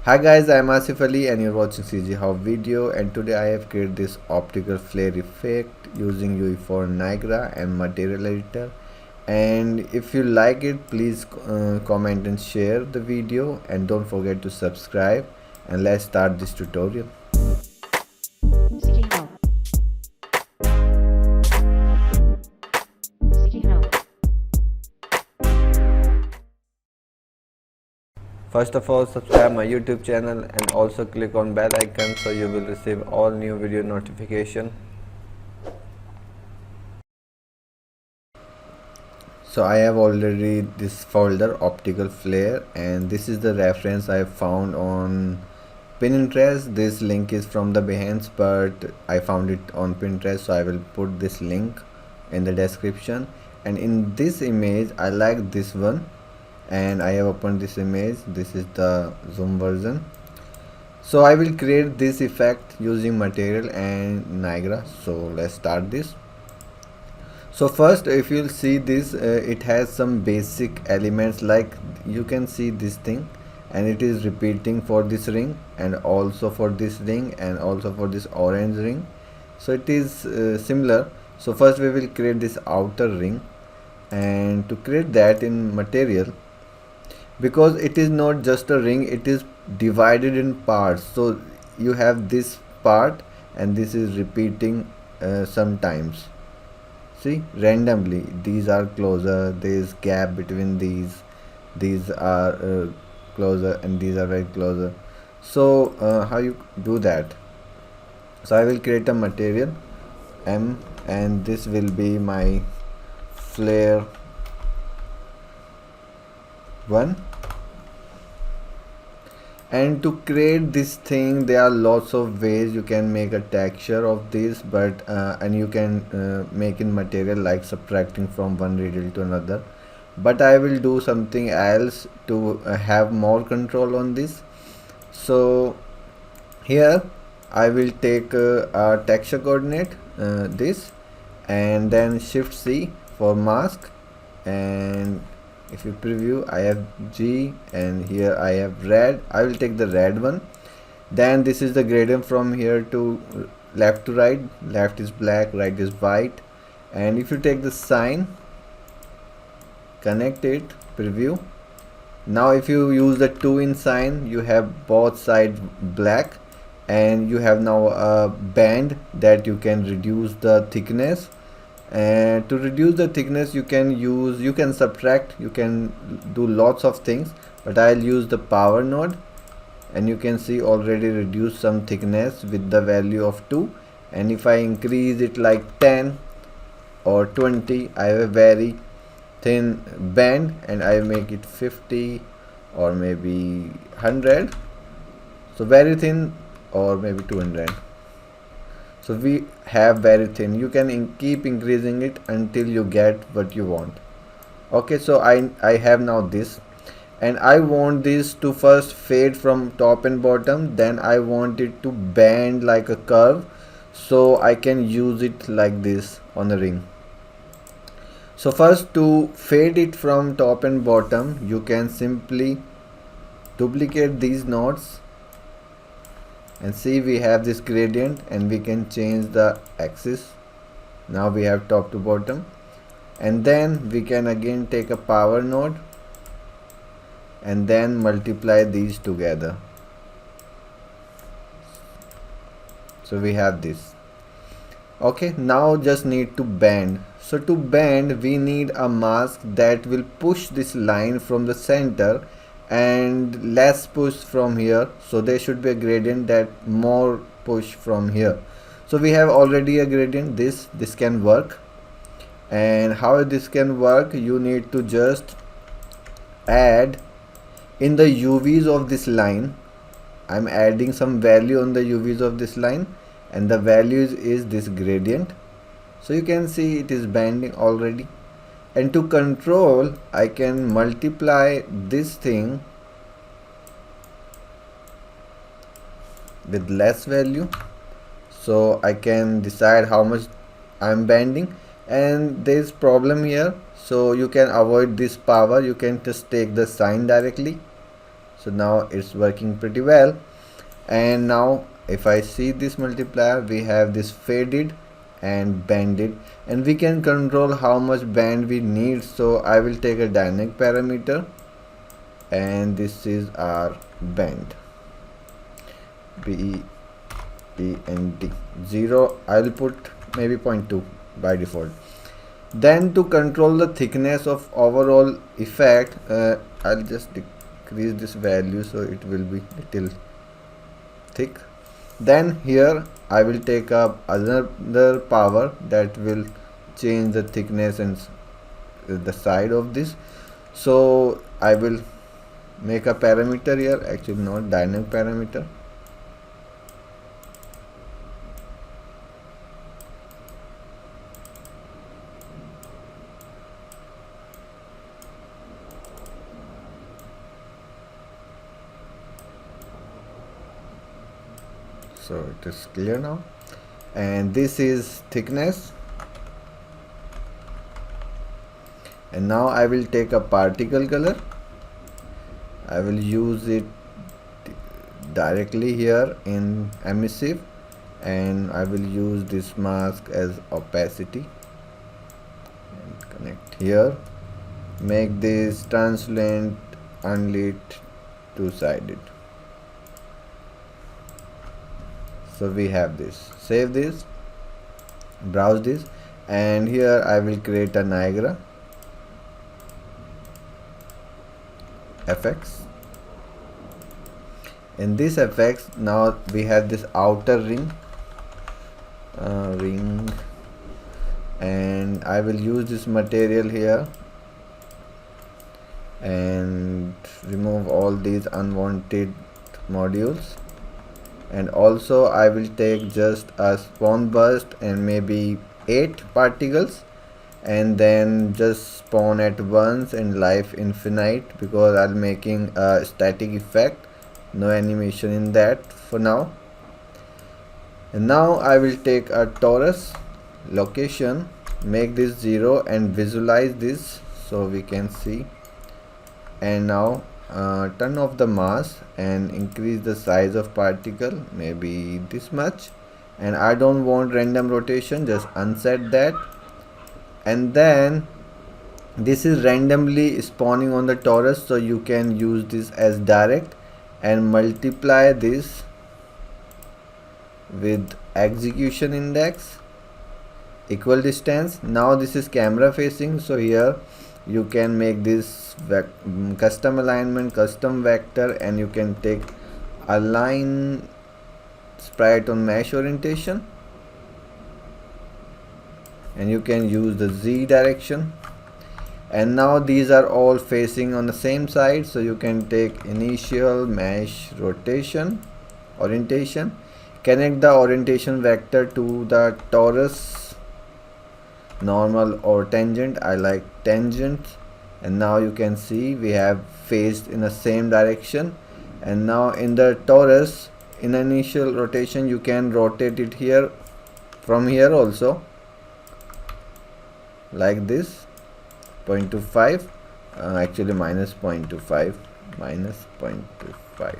Hi guys, I am Asif Ali and you're watching CGHOW video, and today I have created this optical flare effect using UE4 Niagara and Material Editor. And if you like it, please comment and share the video, and don't forget to subscribe, and let's start this tutorial. First of all, subscribe my YouTube channel and also click on bell icon so you will receive all new video notification. So I have already this folder optical flare, and this is the reference I found on Pinterest. This link is from the Behance, but I found it on Pinterest, so I will put this link in the description. And in this image I like this one, and I have opened this image. This is the zoom version. So I will create this effect using Material and Niagara. So let's start this. So first, if you'll see this, it has some basic elements, like you can see this thing, and it is repeating for this ring and also for this ring and also for this orange ring. So it is similar. So first we will create this outer ring, and to create that in Material, because it is not just a ring, it is divided in parts. So you have this part and this is repeating sometimes. See, randomly these are closer, there is gap between these are closer, and these are very closer. So how you do that? So I will create a material M, and this will be my flare 1. And to create this thing, there are lots of ways you can make a texture of this, but and you can make in Material, like subtracting from one radial to another, but I will do something else to have more control on this. So here I will take a texture coordinate, this, and then shift C for mask, and if you preview, I have G, and here I have red. I will take the red one. Then this is the gradient from here to left to right. Left is black, right is white. And if you take the Sine, connect it, preview. Now if you use the 2 in Sine, you have both sides black, and you have now a band that you can reduce the thickness. And to reduce the thickness, you can subtract, you can do lots of things, but I'll use the power node, and you can see already reduce some thickness with the value of 2. And if I increase it like 10 or 20, I have a very thin band, and I make it 50 or maybe 100, so very thin, or maybe 200. So we have very thin. You can keep increasing it until you get what you want. Okay, so I have now this, and I want this to first fade from top and bottom, then I want it to bend like a curve, so I can use it like this on the ring. So first, to fade it from top and bottom, you can simply duplicate these nodes, and see, we have this gradient, and we can change the axis. Now we have top to bottom, and then we can again take a power node and then multiply these together. So we have this. Okay, now just need to bend. So to bend, we need a mask that will push this line from the center and less push from here. So there should be a gradient that more push from here. So we have already a gradient. This can work. And how this can work, you need to just add in the UVs of this line. I'm adding some value on the UVs of this line, and the values is this gradient. So you can see it is bending already. And to control, I can multiply this thing with less value, so I can decide how much I'm bending. And there is problem here, so you can avoid this power. You can just take the Sine directly. So now it's working pretty well. And now if I see this multiplier, we have this faded and banded, and we can control how much band we need. So I will take a dynamic parameter, and this is our band, BEND 0. I'll put maybe 0.2 by default. Then to control the thickness of overall effect, I'll just decrease this value so it will be little thick. Then here I will take up another power that will change the thickness and the side of this. So I will make a parameter here, actually not dynamic parameter. So it is clear now, and this is thickness. And now I will take a particle color. I will use it directly here in emissive, and I will use this mask as opacity and connect here. Make this translucent, unlit, two-sided. So we have this. Save this, browse this, and here I will create a Niagara effects. In this effects, now we have this outer ring, and I will use this material here and remove all these unwanted modules. And also I will take just a spawn burst and maybe 8 particles, and then just spawn at once and life infinite, because I'm making a static effect, no animation in that for now. And now I will take a torus location, make this 0 and visualize this so we can see. And now turn off the mask and increase the size of particle, maybe this much. And I don't want random rotation, just unset that. And then this is randomly spawning on the torus, so you can use this as direct and multiply this with execution index equal distance. Now this is camera facing, so here you can make this custom alignment, custom vector, and you can take align sprite on mesh orientation, and you can use the Z direction. And now these are all facing on the same side, so you can take initial mesh rotation orientation, connect the orientation vector to the torus normal or tangent. I like tangent. And now you can see we have faced in the same direction. And now in the torus, in initial rotation, you can rotate it here from here also, like this, 0.25, actually minus 0.25, minus 0.25.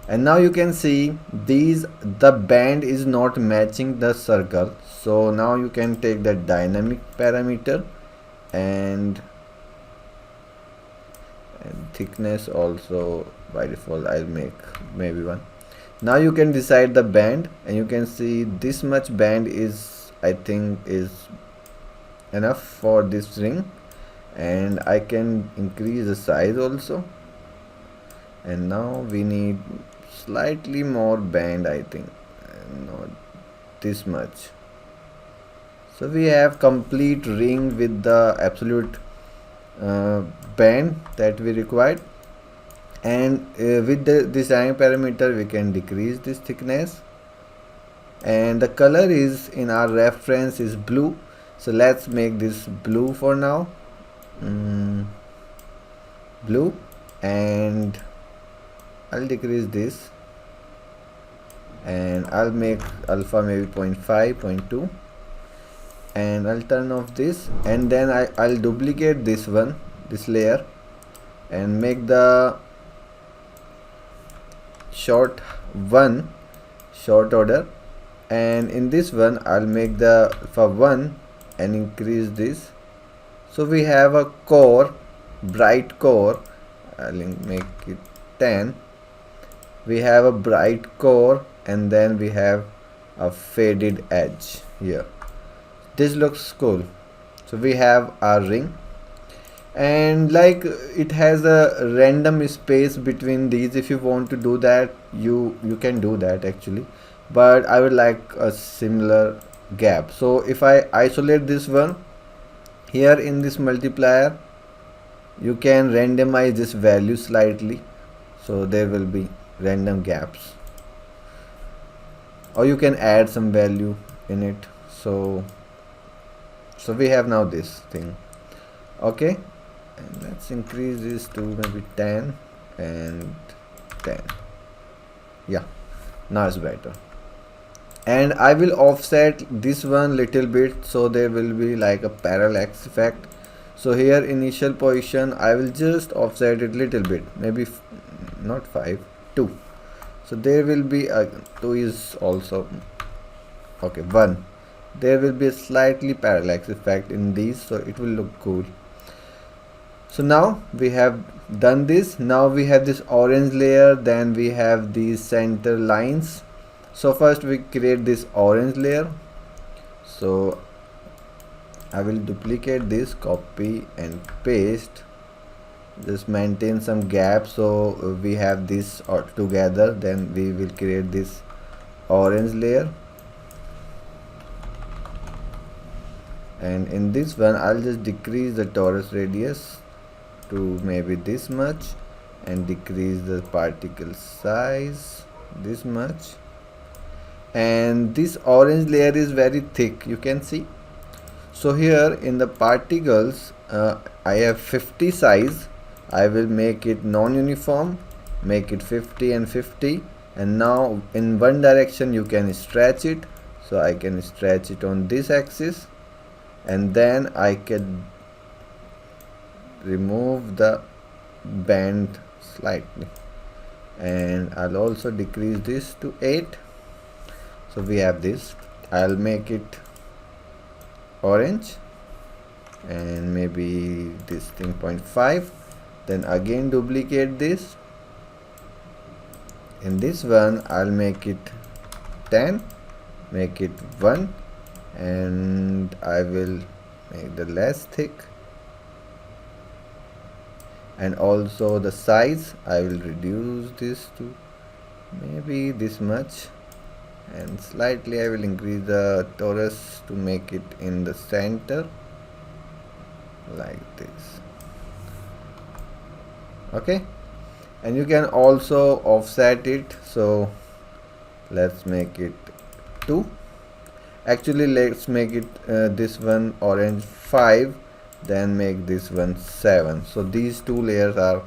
And now you can see the band is not matching the circle. So now you can take the dynamic parameter and thickness also by default I'll make maybe 1. Now you can decide the band, and you can see this much band is, I think, is enough for this ring. And I can increase the size also. And now we need slightly more band, I think, not this much. So we have complete ring with the absolute band that we required. And with the design parameter we can decrease this thickness, and the color is in our reference is blue, so let's make this blue for now. Blue, and I'll decrease this, and I'll make alpha maybe 0.5, 0.2, and I'll turn off this. And then I'll duplicate this one, this layer, and make the short order, and in this one I'll make the for 1 and increase this. So we have a core, bright core. I'll make it 10. We have a bright core, and then we have a faded edge here. This looks cool. So we have our ring, and like it has a random space between these. If you want to do that, you can do that actually, but I would like a similar gap. So if I isolate this one here in this multiplier, you can randomize this value slightly, so there will be random gaps, or you can add some value in it. So we have now this thing. Okay, and let's increase this to maybe 10 and 10. Yeah, now it's better. And I will offset this one little bit, so there will be like a parallax effect. So here initial position, I will just offset it little bit, maybe not 5, 2. So there will be a 2 is also okay, 1. There will be a slightly parallax effect in these, so it will look cool. So now we have done this. Now we have this orange layer, then we have these center lines. So first we create this orange layer. So I will duplicate this, copy and paste, just maintain some gap, so we have this together. Then we will create this orange layer, and in this one I'll just decrease the torus radius to maybe this much, and decrease the particle size this much. And this orange layer is very thick, you can see. So here in the particles, I have 50 size. I will make it non-uniform, make it 50 and 50, and now in one direction you can stretch it. So I can stretch it on this axis, and then I can remove the band slightly, and I'll also decrease this to 8. So we have this. I'll make it orange, and maybe this thing 0.5. Then again duplicate this. In this one I'll make it 10, make it 1, and I will make the less thick, and also the size I will reduce this to maybe this much, and slightly I will increase the torus to make it in the center like this. Okay, and you can also offset it. So let's make it 2. Actually let's make it this one orange 5, then make this one 7. So these two layers are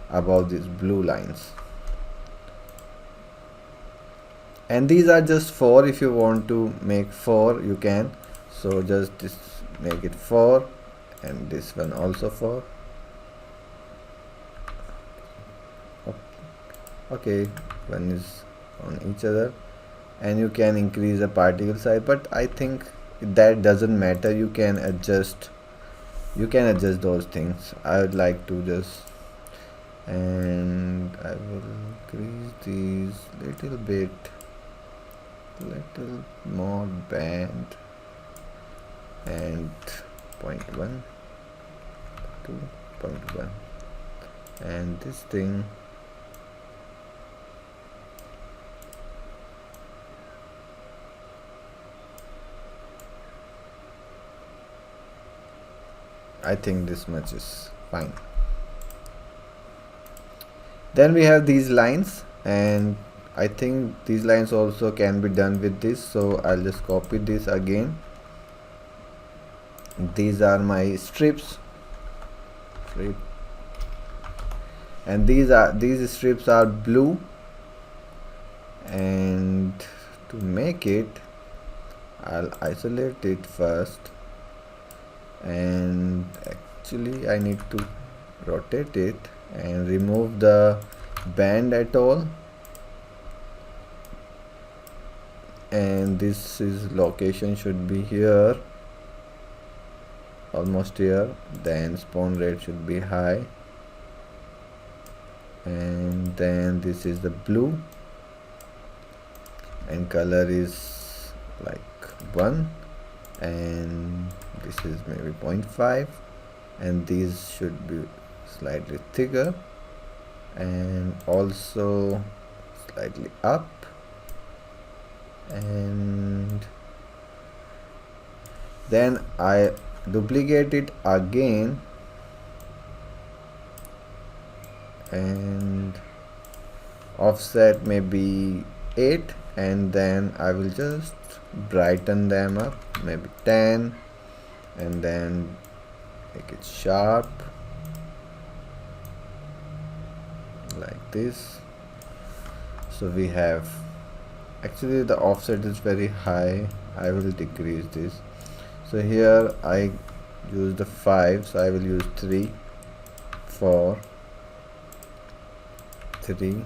above these blue lines, and these are just 4. If you want to make 4, you can. So just make it 4, and this one also 4. Okay, one is on each other, and you can increase the particle size, but I think that doesn't matter. You can adjust those things. I would like to just, and I will increase these little bit, little more band, and 0.1 to 0.1, and this thing I think this much is fine. Then we have these lines, and I think these lines also can be done with this. So I'll just copy this again. These are my strips, and these strips are blue, and to make it I'll isolate it first, and actually I need to rotate it and remove the band at all, and this is location should be here, almost here. Then spawn rate should be high, and then this is the blue, and color is like 1, and this is maybe 0.5, and these should be slightly thicker and also slightly up, and then I duplicate it again and offset maybe 8, and then I will just brighten them up maybe 10, and then make it sharp like this. So we have, actually the offset is very high, I will decrease this. So here I use the 5, so I will use 3, 4, 3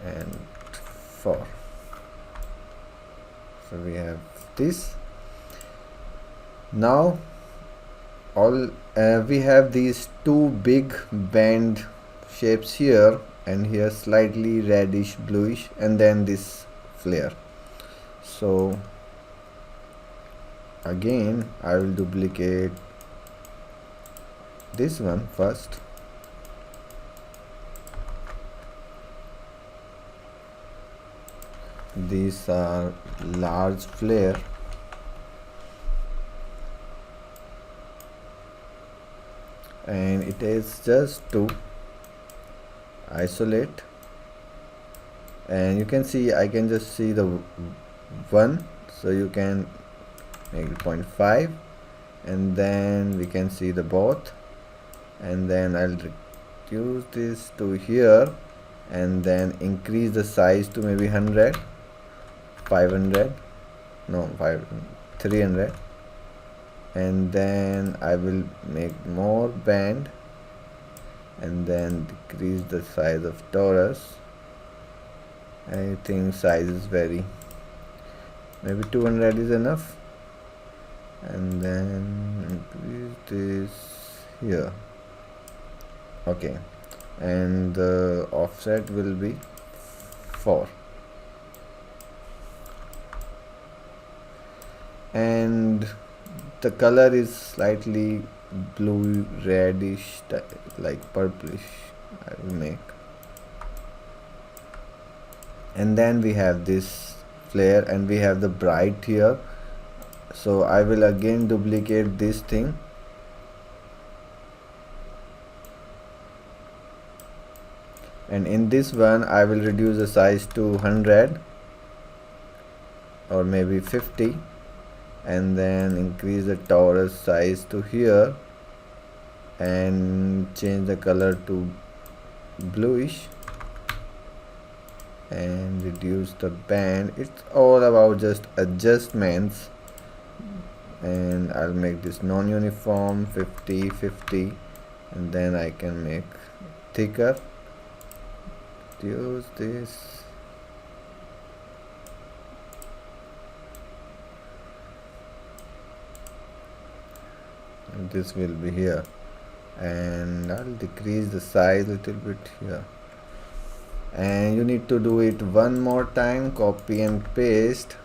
and 4. So we have this. Now we have these two big bend shapes here and here, slightly reddish bluish, and then this flare. So again I will duplicate this one first, these are large flare, and it is just to isolate, and you can see I can just see the 1, so you can make it 0.5, and then we can see the both, and then I'll reduce this to here, and then increase the size to maybe 100, 500, no 300, and then I will make more band, and then decrease the size of torus. I think sizes vary, maybe 200 is enough, and then increase this here. Okay, and the offset will be 4, and the color is slightly blue reddish, like purplish I will make. And then we have this flare, and we have the bright here, so I will again duplicate this thing, and in this one I will reduce the size to 100 or maybe 50, and then increase the torus size to here, and change the color to bluish, and reduce the band. It's all about just adjustments, and I'll make this non-uniform 50 50, and then I can make thicker. Use this, and this will be here, and I'll decrease the size a little bit here, and you need to do it one more time, copy and paste,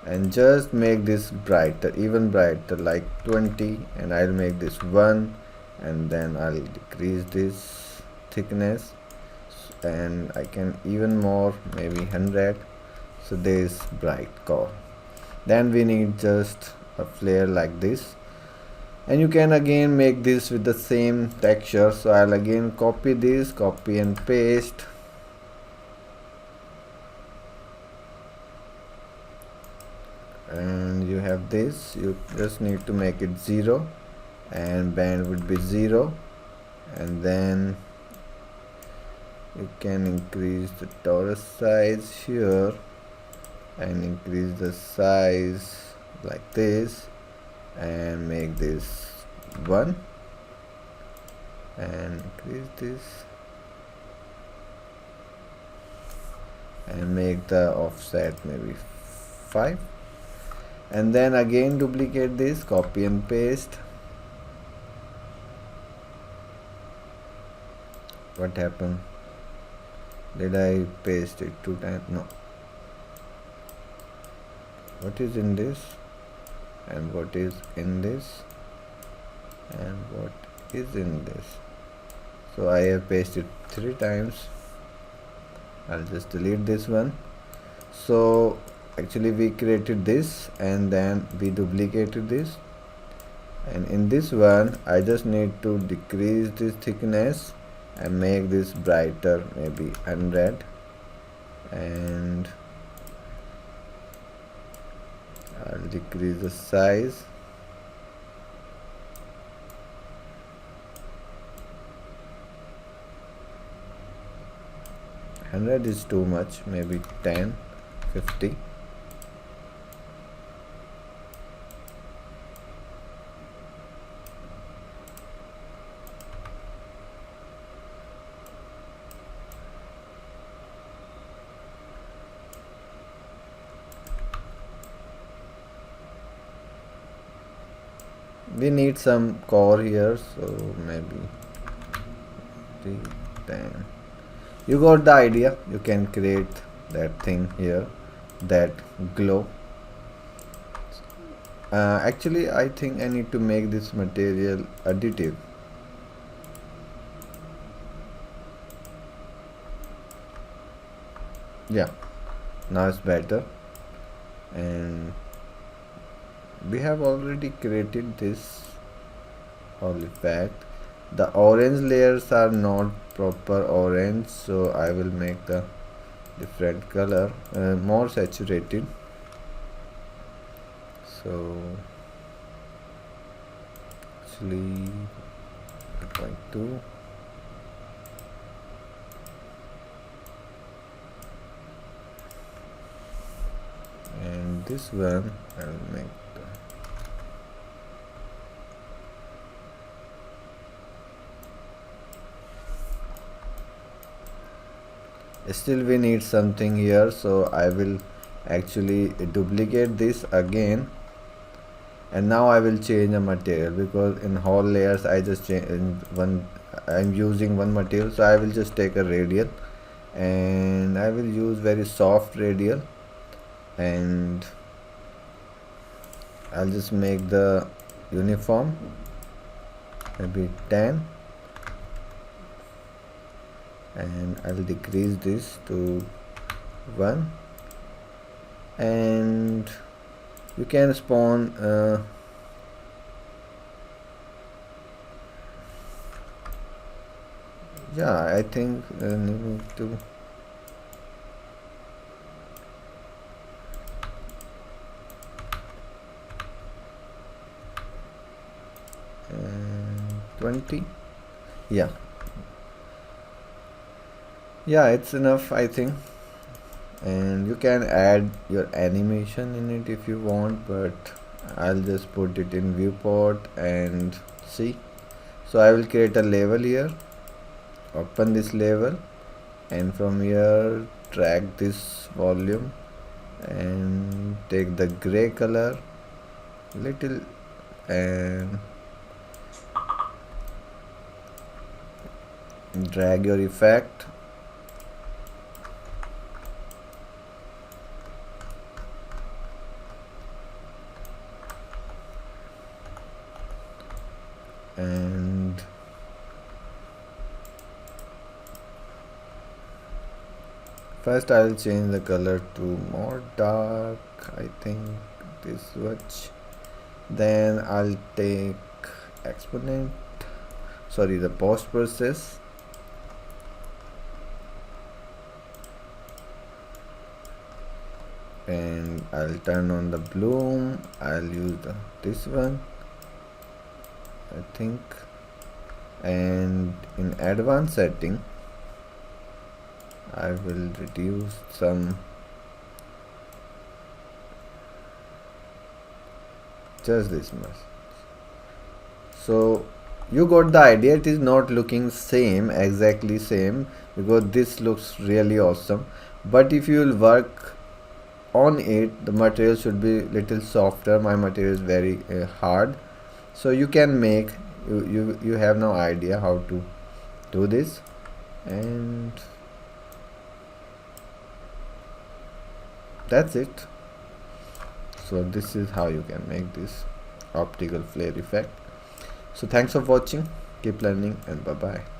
and just make this brighter, even brighter, like 20, and I'll make this 1, and then I'll decrease this thickness, and I can even more, maybe 100. So this bright core. Then we need just a flare like this, and you can again make this with the same texture. So I'll again copy this, copy and paste, and you have this. You just need to make it 0, and band would be 0, and then you can increase the torus size here, and increase the size like this, and make this 1, and increase this, and make the offset maybe 5, and then again duplicate this, copy and paste. What happened? Did I paste it 2 times? No. What is in this and what is in this and what is in this? So I have pasted 3 times. I'll just delete this one. So actually we created this and then we duplicated this, and in this one I just need to decrease this thickness and make this brighter, maybe 100, and I'll decrease the size. $100 is too much, maybe 10, 50. We need some core here, so maybe 310. You got the idea. You can create that thing here, that glow. Actually I think I need to make this material additive. Yeah, now it's better, and we have already created this whole effect. The orange layers are not proper orange, so I will make the different color, more saturated. So actually 0.2, and this one I will make still we need something here, so I will actually duplicate this again, and now I will change the material, because in whole layers I just change in one. I'm using one material, so I will just take a radial and I will use very soft radial, and I'll just make the uniform maybe 10, and I'll decrease this to 1, and you can spawn yeah, I think need to and 20. Yeah, it's enough, I think, and you can add your animation in it if you want, but I'll just put it in viewport and see. So I will create a level here, open this level, and from here drag this volume and take the gray color little and drag your effect, and first I will change the color to more dark, I think this much. Then I'll take exponent, sorry, the post process, and I'll turn on the bloom. I'll use this one, I think, and in advanced setting I will reduce some, just this much. So you got the idea. It is not looking same, exactly same, because this looks really awesome. But if you will work on it, the material should be little softer. My material is very hard, so you can make, you have no idea how to do this. And that's it. So this is how you can make this optical flare effect. So thanks for watching, keep learning, and bye bye.